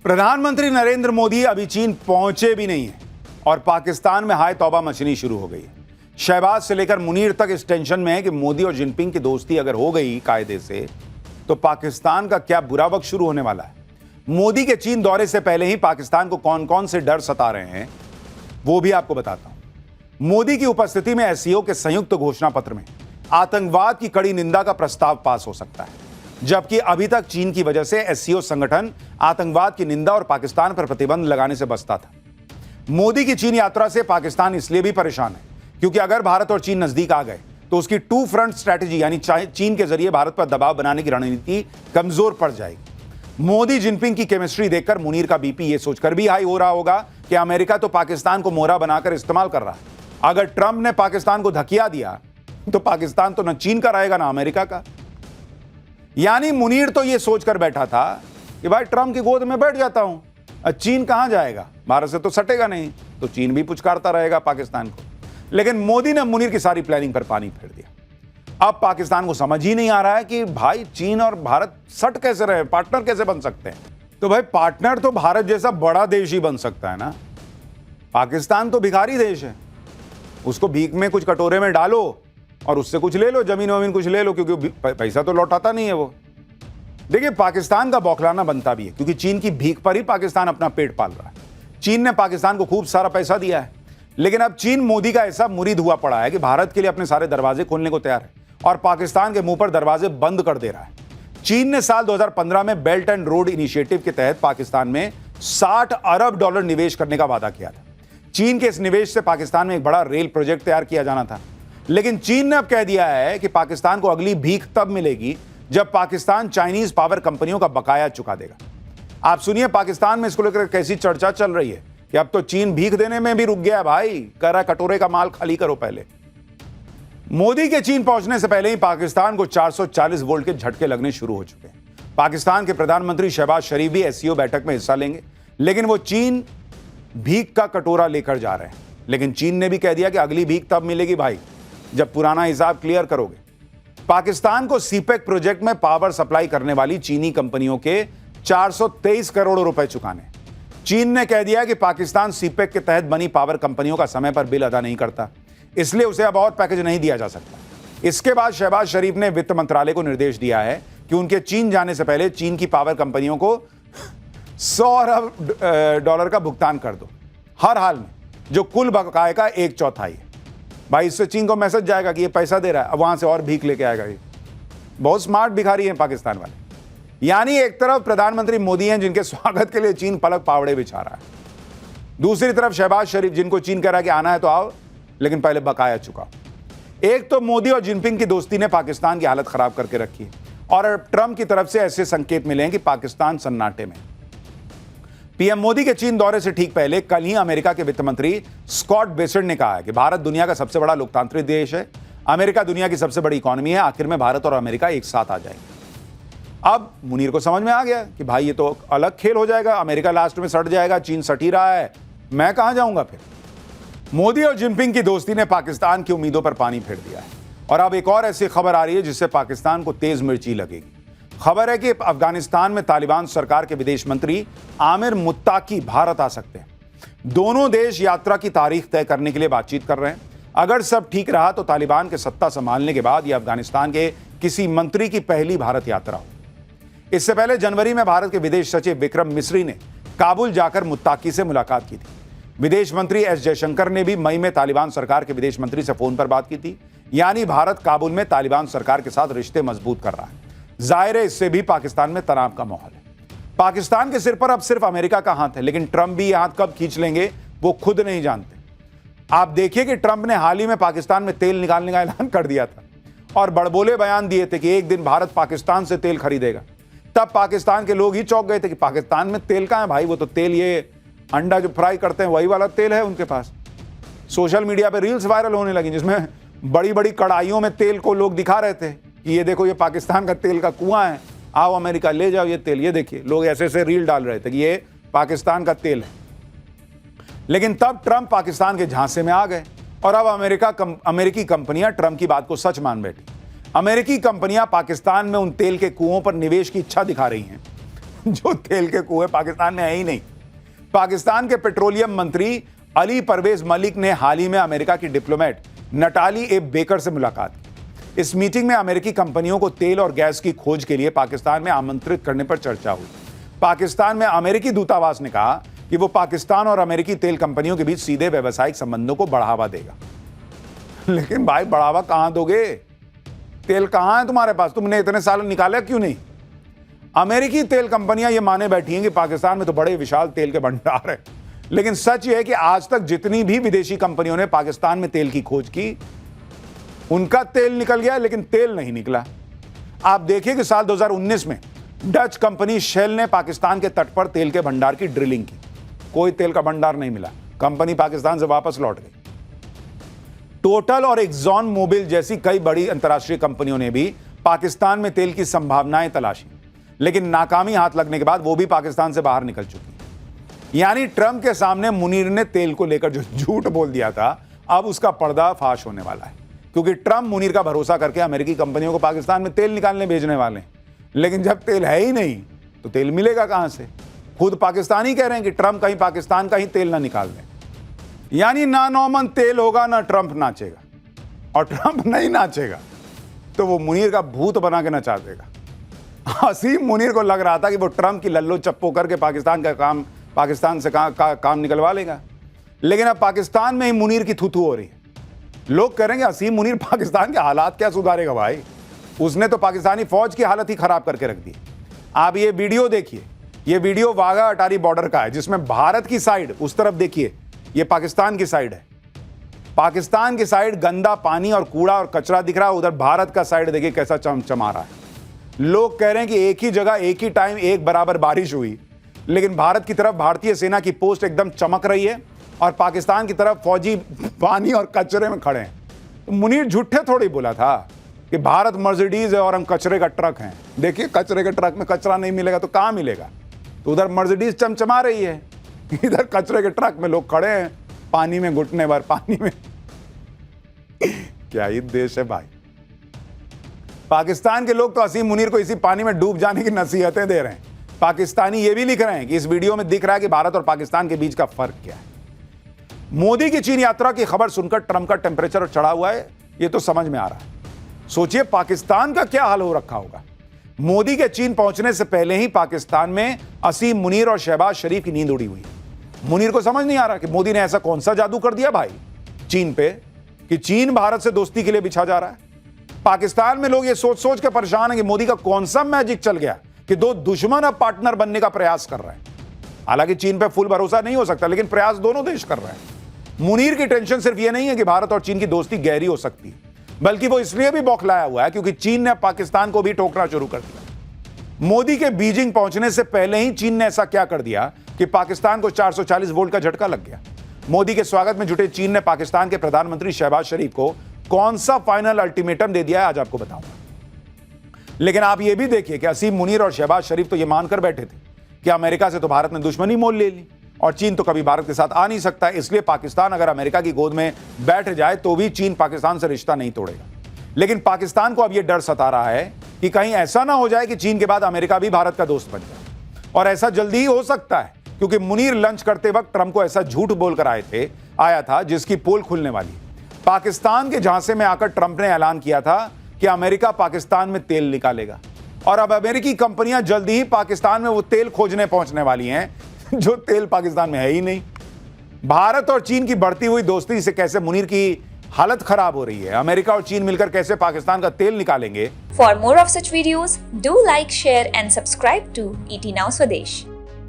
प्रधानमंत्री नरेंद्र मोदी अभी चीन पहुंचे भी नहीं है और पाकिस्तान में हाय तौबा मचनी शुरू हो गई है। शहबाज से लेकर मुनीर तक इस टेंशन में है कि मोदी और जिनपिंग की दोस्ती अगर हो गई कायदे से तो पाकिस्तान का क्या बुरा वक्त शुरू होने वाला है। मोदी के चीन दौरे से पहले ही पाकिस्तान को कौन कौन से डर सता रहे हैं वो भी आपको बताता हूं। मोदी की उपस्थिति में एससीओ के संयुक्त घोषणा पत्र में आतंकवाद की कड़ी निंदा का प्रस्ताव पास हो सकता है, जबकि अभी तक चीन की वजह से एससीओ संगठन आतंकवाद की निंदा और पाकिस्तान पर प्रतिबंध लगाने से बचता था। मोदी की चीन यात्रा से पाकिस्तान इसलिए भी परेशान है क्योंकि अगर भारत और चीन नजदीक आ गए तो उसकी टू फ्रंट स्ट्रैटेजी यानी चीन के जरिए भारत पर दबाव बनाने की रणनीति कमजोर पड़ जाएगी। मोदी जिनपिंग की केमिस्ट्री देखकर मुनीर का बीपी ये सोचकर भी हाई हो रहा होगा कि अमेरिका तो पाकिस्तान को मोहरा बनाकर इस्तेमाल कर रहा है। अगर ट्रंप ने पाकिस्तान को धकिया दिया तो पाकिस्तान तो न चीन का रहेगा ना अमेरिका का। यानी मुनीर तो यह सोचकर बैठा था कि भाई ट्रंप की गोद में बैठ जाता हूं, चीन कहां जाएगा, भारत से तो सटेगा नहीं, तो चीन भी पुचकारता रहेगा पाकिस्तान को। लेकिन मोदी ने मुनीर की सारी प्लानिंग पर पानी फेर दिया। अब पाकिस्तान को समझ ही नहीं आ रहा है कि भाई चीन और भारत सट कैसे रहे, पार्टनर कैसे बन सकते हैं। तो भाई पार्टनर तो भारत जैसा बड़ा देश ही बन सकता है ना। पाकिस्तान तो भिखारी देश है, उसको भीख में कुछ कटोरे में डालो और उससे कुछ ले लो, जमीन वमीन कुछ ले लो, क्योंकि पैसा तो लौटाता नहीं है वो। देखिए पाकिस्तान का बौखलाना बनता भी है क्योंकि चीन की भीख पर ही पाकिस्तान अपना पेट पाल रहा है। चीन ने पाकिस्तान को खूब सारा पैसा दिया है, लेकिन अब चीन मोदी का ऐसा मुरीद हुआ पड़ा है कि भारत के लिए अपने सारे दरवाजे खोलने को तैयार है और पाकिस्तान के मुंह पर दरवाजे बंद कर दे रहा है। चीन ने साल 2015 में बेल्ट एंड रोड इनिशिएटिव के तहत पाकिस्तान में $60 अरब निवेश करने का वादा किया था। चीन के इस निवेश से पाकिस्तान में एक बड़ा रेल प्रोजेक्ट तैयार किया जाना था, लेकिन चीन ने अब कह दिया है कि पाकिस्तान को अगली भीख तब मिलेगी जब पाकिस्तान चाइनीज पावर कंपनियों का बकाया चुका देगा। आप सुनिए पाकिस्तान में इसको लेकर कैसी चर्चा चल रही है कि अब तो चीन भीख देने में भी रुक गया है। भाई कह रहा कटोरे का माल खाली करो पहले। मोदी के चीन पहुंचने से पहले ही पाकिस्तान को 440 वोल्ट के झटके लगने शुरू हो चुके हैं। पाकिस्तान के प्रधानमंत्री शहबाज शरीफ भी एससीओ बैठक में हिस्सा लेंगे, लेकिन वो चीन भीख का कटोरा लेकर जा रहे हैं। लेकिन चीन ने भी कह दिया कि अगली भीख तब मिलेगी भाई जब पुराना हिसाब क्लियर करोगे। पाकिस्तान को सीपेक प्रोजेक्ट में पावर सप्लाई करने वाली चीनी कंपनियों के 423 करोड़ रुपए चुकाने। चीन ने कह दिया कि पाकिस्तान सीपेक के तहत बनी पावर कंपनियों का समय पर बिल अदा नहीं करता, इसलिए उसे अब और पैकेज नहीं दिया जा सकता। इसके बाद शहबाज शरीफ ने वित्त मंत्रालय को निर्देश दिया है कि उनके चीन जाने से पहले चीन की पावर कंपनियों को $100 अरब का भुगतान कर दो हर हाल में, जो कुल बकाये का 1/4 है। भाई इससे चीन को मैसेज जाएगा कि ये पैसा दे रहा है, अब वहां से और भीख लेके आएगा। ये बहुत स्मार्ट भिखारी हैं पाकिस्तान वाले। यानी एक तरफ प्रधानमंत्री मोदी हैं जिनके स्वागत के लिए चीन पलक पावड़े बिछा रहा है, दूसरी तरफ शहबाज शरीफ जिनको चीन कह रहा है कि आना है तो आओ लेकिन पहले बकाया चुकाओ। एक तो मोदी और जिनपिंग की दोस्ती ने पाकिस्तान की हालत खराब करके रखी है और ट्रंप की तरफ से ऐसे संकेत मिले हैं कि पाकिस्तान सन्नाटे में। पीएम मोदी के चीन दौरे से ठीक पहले कल ही अमेरिका के वित्त मंत्री स्कॉट बेसेंट ने कहा है कि भारत दुनिया का सबसे बड़ा लोकतांत्रिक देश है, अमेरिका दुनिया की सबसे बड़ी इकोनॉमी है, आखिर में भारत और अमेरिका एक साथ आ जाएंगे। अब मुनीर को समझ में आ गया कि भाई ये तो अलग खेल हो जाएगा, अमेरिका लास्ट में सट जाएगा, चीन सट ही रहा है, मैं कहां जाऊंगा फिर। मोदी और जिनपिंग की दोस्ती ने पाकिस्तान की उम्मीदों पर पानी फेर दिया है और अब एक और ऐसी खबर आ रही है जिससे पाकिस्तान को तेज मिर्ची लगेगी। खबर है कि अफगानिस्तान में तालिबान सरकार के विदेश मंत्री आमिर मुत्ताकी भारत आ सकते हैं। दोनों देश यात्रा की तारीख तय करने के लिए बातचीत कर रहे हैं। अगर सब ठीक रहा तो तालिबान के सत्ता संभालने के बाद यह अफगानिस्तान के किसी मंत्री की पहली भारत यात्रा हो। इससे पहले जनवरी में भारत के विदेश सचिव विक्रम मिस्री ने काबुल जाकर मुत्ताकी से मुलाकात की थी। विदेश मंत्री एस जयशंकर ने भी मई में तालिबान सरकार के विदेश मंत्री से फोन पर बात की थी। यानी भारत काबुल में तालिबान सरकार के साथ रिश्ते मजबूत कर रहा है। जाहिर है इससे भी पाकिस्तान में तनाव का माहौल है। पाकिस्तान के सिर पर अब सिर्फ अमेरिका का हाथ है, लेकिन ट्रंप भी हाथ कब खींच लेंगे वो खुद नहीं जानते। आप देखिए कि ट्रंप ने हाल ही में पाकिस्तान में तेल निकालने का ऐलान कर दिया था और बड़बोले बयान दिए थे कि एक दिन भारत पाकिस्तान से तेल खरीदेगा। तब पाकिस्तान के लोग ही चौंक गए थे कि पाकिस्तान में तेल कहां है भाई, वो तो तेल ये अंडा जो फ्राई करते हैं वही वाला तेल है उनके पास। सोशल मीडिया पर रील्स वायरल होने लगी जिसमें बड़ी बड़ी कड़ाइयों में तेल को लोग दिखा रहे थे कि ये देखो ये पाकिस्तान का तेल का कुआं है, आओ अमेरिका ले जाओ ये तेल। ये देखिए लोग ऐसे ऐसे रील डाल रहे थे कि ये पाकिस्तान का तेल है। लेकिन तब ट्रंप पाकिस्तान के झांसे में आ गए और अब अमेरिकी कंपनियां ट्रंप की बात को सच मान बैठी। अमेरिकी कंपनियां पाकिस्तान में उन तेल के कुओं पर निवेश की इच्छा दिखा रही हैं जो तेल के कुएं पाकिस्तान में है ही नहीं। पाकिस्तान के पेट्रोलियम मंत्री अली परवेज मलिक ने हाल ही में अमेरिका की डिप्लोमेट नटाली ए बेकर से मुलाकात की। इस मीटिंग में अमेरिकी कंपनियों को तेल और गैस की खोज के लिए पाकिस्तान में आमंत्रित करने पर चर्चा हुई। पाकिस्तान में अमेरिकी दूतावास ने कहा कि वो पाकिस्तान और अमेरिकी तेल कंपनियों के बीच सीधे व्यावसायिक संबंधों को बढ़ावा देगा। लेकिन भाई बढ़ावा कहां दोगे? तेल कहां है तुम्हारे पास? तुमने इतने साल निकाला क्यों नहीं? अमेरिकी तेल कंपनियां ये माने बैठी हैं कि पाकिस्तान में तो बड़े विशाल तेल के भंडार है, लेकिन सच ये है कि आज तक जितनी भी विदेशी कंपनियों ने पाकिस्तान में तेल की खोज की, उनका तेल निकल गया लेकिन तेल नहीं निकला। आप देखिए कि साल 2019 में डच कंपनी शेल ने पाकिस्तान के तट पर तेल के भंडार की ड्रिलिंग की, कोई तेल का भंडार नहीं मिला, कंपनी पाकिस्तान से वापस लौट गई। टोटल और एक्सॉन मोबिल जैसी कई बड़ी अंतर्राष्ट्रीय कंपनियों ने भी पाकिस्तान में तेल की संभावनाएं तलाशी, लेकिन नाकामी हाथ लगने के बाद वो भी पाकिस्तान से बाहर निकल चुकी। यानी ट्रंप के सामने मुनीर ने तेल को लेकर जो झूठ बोल दिया था, अब उसका पर्दाफाश होने वाला है, क्योंकि ट्रंप मुनीर का भरोसा करके अमेरिकी कंपनियों को पाकिस्तान में तेल निकालने भेजने वाले हैं। लेकिन जब तेल है ही नहीं तो तेल मिलेगा कहां से? खुद पाकिस्तानी कह रहे हैं कि ट्रंप कहीं पाकिस्तान का ही तेल ना निकाल दें। यानी ना नॉर्मन तेल होगा ना ट्रंप नाचेगा, और ट्रंप नहीं नाचेगा तो वो मुनीर का भूत बना के नचा देगा। हसीम मुनीर को लग रहा था कि वो ट्रंप की लल्लो चप्पो करके पाकिस्तान से काम निकलवा लेगा, लेकिन अब पाकिस्तान में ही मुनीर की थूथू हो रही है। लोग कह रहे हैं कि हसीम मुनीर पाकिस्तान के हालात क्या सुधारेगा भाई? उसने तो पाकिस्तानी फौज की हालत ही खराब करके रख दी। आप ये वीडियो देखिए, ये वीडियो वाघा अटारी बॉर्डर का है, जिसमें भारत की साइड उस तरफ देखिए, ये पाकिस्तान की साइड है। पाकिस्तान की साइड गंदा पानी और कूड़ा और कचरा दिख रहा है, उधर भारत का साइड देखिए कैसा चमचमा रहा है। लोग कह रहे हैं कि एक ही जगह एक ही टाइम एक बराबर बारिश हुई, लेकिन भारत की तरफ भारतीय सेना की पोस्ट एकदम चमक रही है और पाकिस्तान की तरफ फौजी पानी और कचरे में खड़े हैं। तो मुनीर झूठे थोड़ी बोला था कि भारत मर्सिडीज है और हम कचरे का ट्रक हैं। देखिए कचरे के ट्रक में कचरा नहीं मिलेगा तो कहां मिलेगा? तो उधर मर्सिडीज चमचमा रही है, इधर कचरे के ट्रक में लोग खड़े हैं पानी में, घुटने भर पानी में। क्या ये देश है भाई? पाकिस्तान के लोग तो हसीम मुनीर को इसी पानी में डूब जाने की नसीहतें दे रहे हैं। पाकिस्तानी ये भी लिख रहे हैं कि इस वीडियो में दिख रहा है कि भारत और पाकिस्तान के बीच का फर्क क्या है। मोदी की चीन यात्रा की खबर सुनकर ट्रंप का टेम्परेचर चढ़ा हुआ है, ये तो समझ में आ रहा है। सोचिए पाकिस्तान का क्या हाल हो रखा होगा। मोदी के चीन पहुंचने से पहले ही पाकिस्तान में हसीम मुनीर और शहबाज शरीफ की नींद उड़ी हुई है। मुनीर को समझ नहीं आ रहा कि मोदी ने ऐसा कौन सा जादू कर दिया भाई चीन पे कि चीन भारत से दोस्ती के लिए बिछा जा रहा है। पाकिस्तान में लोग ये सोच सोच के परेशान है कि मोदी का कौन सा मैजिक चल गया कि दो दुश्मन अब पार्टनर बनने का प्रयास कर रहे हैं। हालांकि चीन पे फुल भरोसा नहीं हो सकता, लेकिन प्रयास दोनों देश कर रहे हैं। मुनीर की टेंशन सिर्फ ये नहीं है कि भारत और चीन की दोस्ती गहरी हो सकती है, बल्कि वो इसलिए भी बौखलाया हुआ है क्योंकि चीन ने पाकिस्तान को भी टोकना शुरू कर दिया। मोदी के बीजिंग पहुंचने से पहले ही चीन ने ऐसा क्या कर दिया कि पाकिस्तान को 440 वोल्ट का झटका लग गया। मोदी के स्वागत में जुटे चीन ने पाकिस्तान के प्रधानमंत्री शहबाज शरीफ को कौन सा फाइनल अल्टीमेटम दे दिया है, आज आपको बताऊंगा। लेकिन आप यह भी देखिए कि हसीम मुनीर और शहबाज शरीफ तो यह मानकर बैठे थे कि अमेरिका से तो भारत ने दुश्मनी मोल ले ली और चीन तो कभी भारत के साथ आ नहीं सकता, इसलिए पाकिस्तान अगर अमेरिका की गोद में बैठ जाए तो भी चीन पाकिस्तान से रिश्ता नहीं तोड़ेगा। लेकिन पाकिस्तान को अब यह डर सता रहा है कि कहीं ऐसा ना हो जाए कि चीन के बाद अमेरिका भी भारत का दोस्त बन जाए, और ऐसा जल्दी ही हो सकता है क्योंकि मुनीर लंच करते वक्त ट्रंप को ऐसा झूठ बोलकर आया था जिसकी पोल खुलने वाली है। पाकिस्तान के झांसे में आकर ट्रंप ने ऐलान किया था कि अमेरिका पाकिस्तान में तेल निकालेगा, और अब अमेरिकी कंपनियां जल्दी ही पाकिस्तान में वो तेल खोजने पहुंचने वाली हैं जो तेल पाकिस्तान में है ही नहीं। भारत और चीन की बढ़ती हुई दोस्ती से कैसे मुनीर की हालत खराब हो रही है, अमेरिका और चीन मिलकर कैसे पाकिस्तान का तेल निकालेंगे। For more of such videos do like, share and subscribe to ET Now Swadesh।